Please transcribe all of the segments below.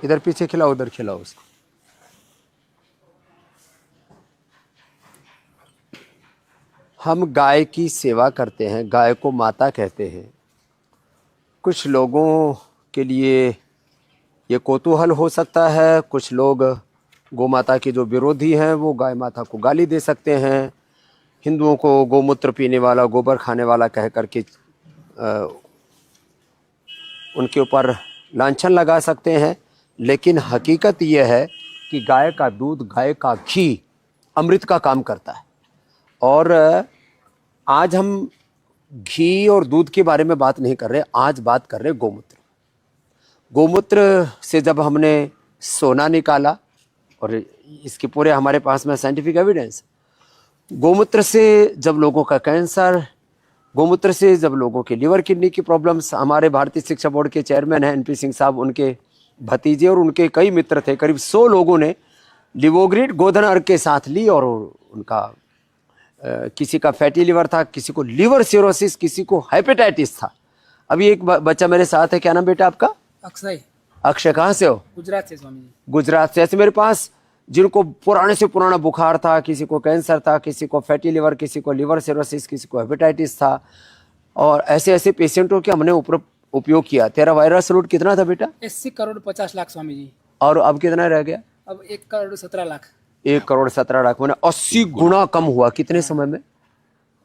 इधर पीछे खिलाओ, उधर खिलाओ उसको। हम गाय की सेवा करते हैं, गाय को माता कहते हैं। कुछ लोगों के लिए ये कौतूहल हो सकता है, कुछ लोग गौ माता के जो विरोधी हैं वो गाय माता को गाली दे सकते हैं, हिंदुओं को गोमूत्र पीने वाला, गोबर खाने वाला कह करके उनके ऊपर लांछन लगा सकते हैं। लेकिन हकीकत यह है कि गाय का दूध, गाय का घी अमृत का काम करता है। और आज हम घी और दूध के बारे में बात नहीं कर रहे, आज बात कर रहे गोमूत्र। गोमूत्र से जब हमने सोना निकाला, और इसके पूरे हमारे पास में साइंटिफिक एविडेंस, गोमूत्र से जब लोगों का कैंसर, गोमूत्र से जब लोगों के लिवर किडनी की प्रॉब्लम्स, हमारे भारतीय शिक्षा बोर्ड के चेयरमैन हैं एनपी सिंह साहब, उनके भतीजे और उनके कई मित्र थे, करीब 100 लोगों ने लिवोग्रिड गोधन अर्घ के साथ ली, और उनका किसी का फैटी लिवर था, किसी को लिवर सिरोसिस, किसी को हेपेटाइटिस था। अभी एक बच्चा मेरे साथ है, क्या नाम बेटा आपका? अक्षय। अक्षय, कहाँ से हो? गुजरात से स्वामी जी। गुजरात से। ऐसे मेरे पास जिनको पुराने से पुराना बुखार था, किसी को कैंसर था, किसी को फैटी लिवर, किसी को लिवर सिरोसिस, किसी को हेपेटाइटिस था, और ऐसे ऐसे पेशेंटों के हमने उपयोग किया। तेरा वायरस लोड कितना था बेटा? 80 करोड़ 50 लाख स्वामी जी। और अब कितना रह गया? अब 1 करोड़ 17 लाख। 1 करोड़ 17 लाख, मैंने 80 गुना कम हुआ। कितने समय में?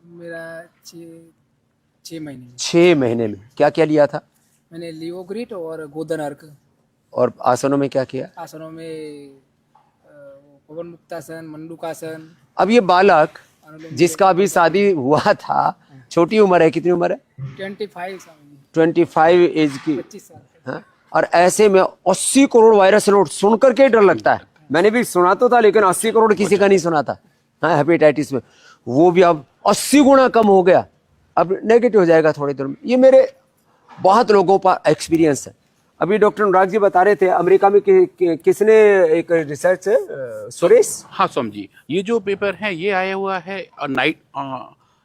मेरा 6 महीने में। 6 महीने में। क्या क्या लिया था? मैंने लिवोग्रिड और गोधन अर्घ। और आसनों में क्या किया? आसनों में पवन मुक्तासन, मंडूकासन। अब ये बालक जिसका अभी शादी हुआ था, छोटी उम्र है, कितनी उम्र है? 25 स्वामी जी। 25 एज की। 25 साल। हाँ? और ऐसे में 80 करोड़ वायरस लोड, सुनकर के डर लगता है। मैंने भी सुना तो था, लेकिन 80 करोड़ किसी का नहीं सुना था। हाँ, हेपेटाइटिस में वो भी अब 80 गुना कम हो गया, अब नेगेटिव हो जाएगा थोड़ी देर में। ये मेरे बहुत लोगों का एक्सपीरियंस है। अभी डॉक्टर अनुराग जी बता रहे थे अमेरिका में किसने एक रिसर्च है, सुरेश? हाँ स्वामी जी, ये जो पेपर है ये आया हुआ है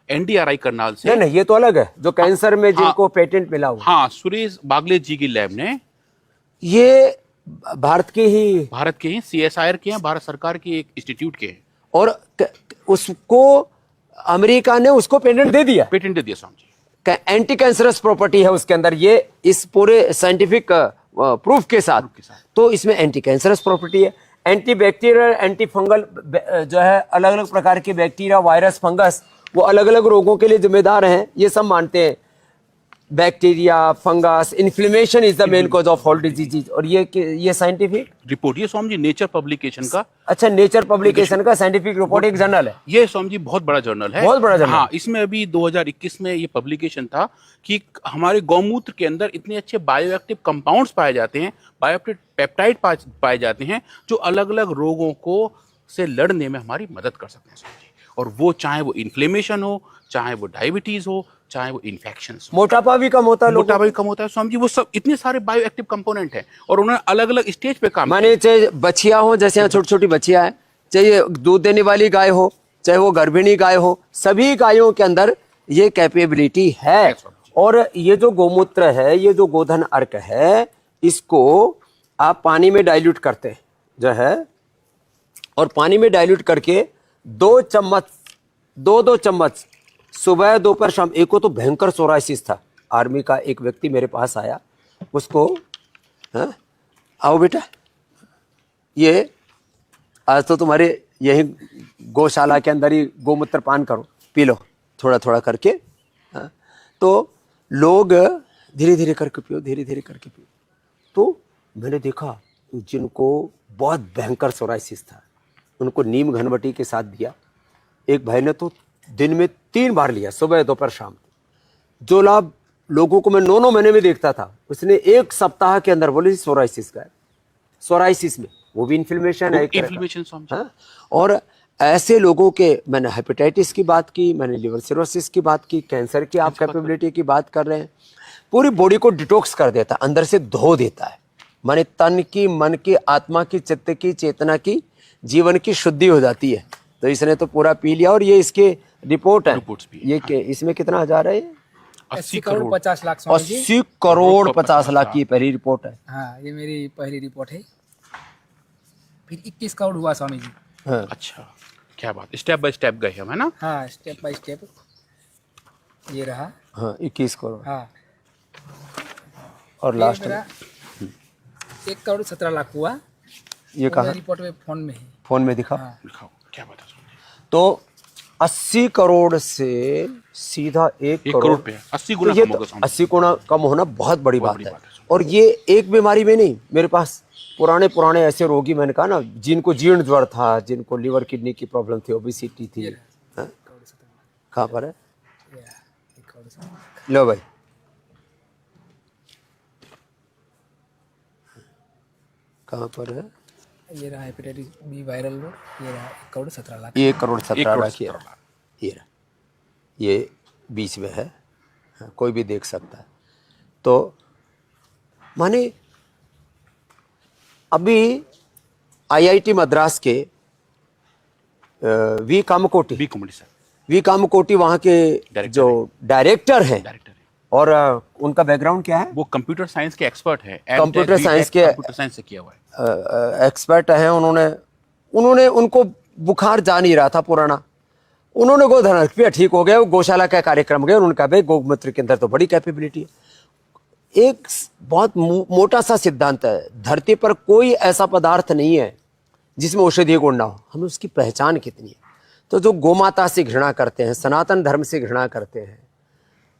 NDRI करनाल से। नहीं, ये तो अलग है, जो कैंसर में जिनको पेटेंट मिला हुआ। हाँ, सुरेश बागले जी की लैब ने। ये भारत के ही CSIR के हैं, भारत सरकार के एक इंस्टीट्यूट के हैं। और उसको अमेरिका ने उसको पेटेंट दे दिया। पेटेंट दे दिया Swami ji. Anti cancerous property है उसके अंदर, ये इस पूरे साइंटिफिक प्रूफ के साथ। तो इसमें एंटी कैंसरस प्रॉपर्टी है, एंटी बैक्टीरियल, एंटी फंगल, जो है अलग अलग प्रकार के बैक्टीरिया, वायरस, फंगस, वो अलग अलग रोगों के लिए जिम्मेदार हैं, ये सब मानते हैं। Bacteria, fungus, inflammation is the main cause of all disease. और ये साइंटिफिक रिपोर्ट, ये स्वामी जी नेचर पब्लिकेशन का। अच्छा, नेचर पब्लिकेशन का साइंटिफिक रिपोर्ट, एक जर्नल है ये स्वामी जी, बहुत बड़ा जर्नल है, बहुत बड़ा जर्नल। हाँ, इसमें अभी 2021 में ये पब्लिकेशन था कि हमारे गौमूत्र के अंदर इतने अच्छे बायोएक्टिव कंपाउंड्स पाए जाते हैं, बायोएक्टिव पेप्टाइड पाए जाते हैं, जो अलग अलग रोगों को से लड़ने में हमारी मदद कर सकते हैं स्वामी जी। और वो चाहे वो इन्फ्लेमेशन हो, चाहे वो डायबिटीज हो, चाहे वो इन्फेक्शन हो, मोटापा भी कम होता है, मोटापा भी कम होता है स्वामी जी। वो सब इतने सारे बायोएक्टिव कंपोनेंट हैं, और उन्होंने अलग अलग स्टेज पे काम माने चाहे बच्चिया हो, जैसे यहाँ छोटी छोटी बच्चियां हैं, चाहे दूध देने वाली गाय हो, चाहे वो गर्भिणी गाय हो, सभी गायों के अंदर ये कैपेबिलिटी है। और ये जो गोमूत्र है, ये जो गोधन अर्क है, इसको आप पानी में डाइल्यूट करते जो है, और पानी में डाइल्यूट करके 2 चम्मच सुबह, दोपहर, शाम। एक को तो भयंकर सोराइसिस था, आर्मी का एक व्यक्ति मेरे पास आया, उसको, हाँ, आओ बेटा, ये आज तो तुम्हारे यही गौशाला के अंदर ही गोमूत्र पान करो, पी लो थोड़ा थोड़ा करके। हाँ, तो लोग धीरे धीरे करके पियो, धीरे धीरे करके पियो। तो मैंने देखा जिनको बहुत भयंकर सोराइसिस था, उनको नीम घनवटी के साथ दिया। एक भाई ने तो दिन में 3 बार लिया, सुबह, दोपहर, शाम। जो लाभ लोगों को मैं 9 महीने में देखता था, उसने 1 सप्ताह के अंदर बोले सोराइसिस का है। सोराइसिस में वो भी इन्फ्लेमेशन है, हाँ? और ऐसे लोगों के, मैंने हेपेटाइटिस की बात की, मैंने लिवर सिरोसिस की बात की, कैंसर की आप कैपेबिलिटी की बात कर रहे हैं। पूरी बॉडी को डिटॉक्स कर देता है, अंदर से धो देता है, माने तन की, मन की, आत्मा की, चित्त की, चेतना की, जीवन की शुद्धि हो जाती है। तो इसने तो पूरा पी लिया। और ये इसके रिपोर्ट है, ये इसमें कितना 1000 है? 80 करोड़ 50 लाख स्वामी जी। 80 करोड़ 50 लाख की पहली रिपोर्ट है। हाँ, ये मेरी पहली रिपोर्ट है। फिर 21 करोड़ हुआ स्वामी जी। हाँ। अच्छा, क्या बात, स्टेप बाय स्टेप गए हम, है ना? हाँ, स्टेप बाय स्टेप ये रहा। हाँ 21 करोड़ हाँ, और फिर लास्ट मेरा 1 करोड़ 17 लाख हुआ। ये वो कहा मेरा रिपोर्ट में फोन में है। फोन में दिखा। हाँ, दिखाओ, क्या बात है स्वामी जी? तो 80 करोड़ से सीधा 1 1 करोड़ पे 80 गुना तो ये कम होगा स्वामी। 80 गुना कम होना बहुत बड़ी बहुत बात बड़ी है। बात है। और ये एक बीमारी में नहीं, मेरे पास पुराने ऐसे रोगी, मैंने कहा ना, जिनको जीर्ण ज्वर था, जिनको लीवर किडनी की प्रॉब्लम थी, ओबेसिटी थी। हाँ? करोड़ 17 लाख। कहाँ पर है? ये रहा, 1 करोड़ 17 लाख। लो भाई, कहाँ पर है? ये रहा हेपेटाइटिस बी वायरल लोड। ये रहा 1 करोड़ 17 लाख। 1 करोड़ 17 करोड़ लाख। 17 लाख। ये रहा, ये बीच में है। हाँ, कोई भी देख सकता है। तो माने अभी आईआईटी मद्रास के वी कामकोटी बी कॉमेडी सर, वी कामकोटी वहाँ के डायरेक्टर जो डायरेक्टर हैं, डायरेक्टर है। और उनका बैकग्राउंड क्या है? वो कंप्यूटर साइंस के एक्सपर्ट है। कंप्यूटर साइंस के कंप्यूटर साइंस से किया हुआ है। एक्सपर्ट हैं। उन्होंने उनको बुखार जा नहीं रहा था पुराना, उन्होंने गोधन अर्क किया, ठीक हो गया। वो गौशाला का कार्यक्रम गए और उनका भाई गौमूत्र के अंदर तो बड़ी कैपेबिलिटी है। एक बहुत मोटा सा सिद्धांत है, धरती पर कोई ऐसा पदार्थ नहीं है जिसमें औषधीय गुण ना हो। हमें उसकी पहचान कितनी है? तो जो गोमाता से घृणा करते हैं, सनातन धर्म से घृणा करते हैं,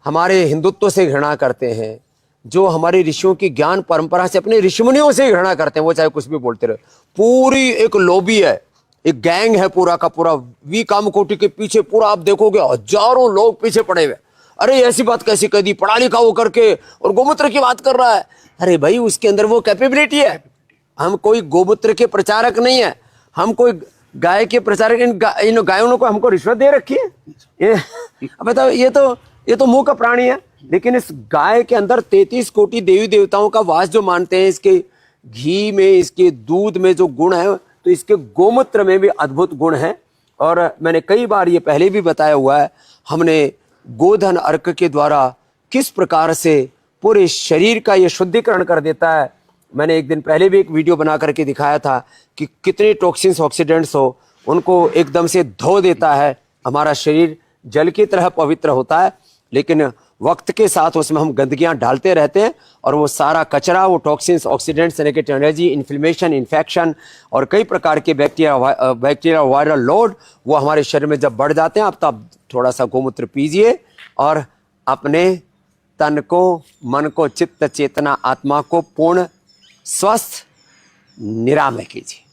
हमारे हिंदुत्व से घृणा करते हैं, जो हमारे ऋषियों की ज्ञान परंपरा से, अपने ऋषिमुनियों से घृणा करते हैं, वो चाहे कुछ भी बोलते रहे, पूरी एक लॉबी है, एक गैंग है पूरा का पूरा। वी कामकोटी के पीछे पूरा आप देखोगे हजारों लोग पीछे पड़े हुए। अरे ऐसी बात कैसी कह दी, पढ़ा लिखा हो करके और गोमूत्र की बात कर रहा है। अरे भाई, उसके अंदर वो कैपेबिलिटी है। हम कोई गोमूत्र के प्रचारक नहीं है, हम कोई गाय के प्रचारक। इन गायों को हमको रिश्वत दे रखी है। अब बताओ, ये तो मुंह का प्राणी है, लेकिन इस गाय के अंदर 33 कोटि देवी देवताओं का वास जो मानते हैं। इसके घी में, इसके दूध में जो गुण है, तो इसके गोमूत्र में भी अद्भुत गुण है। और मैंने कई बार ये पहले भी बताया हुआ है, हमने गोधन अर्क के द्वारा किस प्रकार से पूरे शरीर का ये शुद्धिकरण कर देता है। मैंने एक दिन पहले भी एक वीडियो बना करके दिखाया था कि कितने टॉक्सिन्स, ऑक्सीडेंट्स हो, उनको एकदम से धो देता है। हमारा शरीर जल की तरह पवित्र होता है, लेकिन वक्त के साथ उसमें हम गंदगियां डालते रहते हैं, और वो सारा कचरा, वो toxins, oxidants, negative energy, inflammation, infection और कई प्रकार के बैक्टीरिया वायरल लोड, वो हमारे शरीर में जब बढ़ जाते हैं। अब तब थोड़ा सा गोमूत्र पीजिए और अपने तन को, मन को, चित्त, चेतना, आत्मा को पूर्ण स्वस्थ निरामय कीजिए।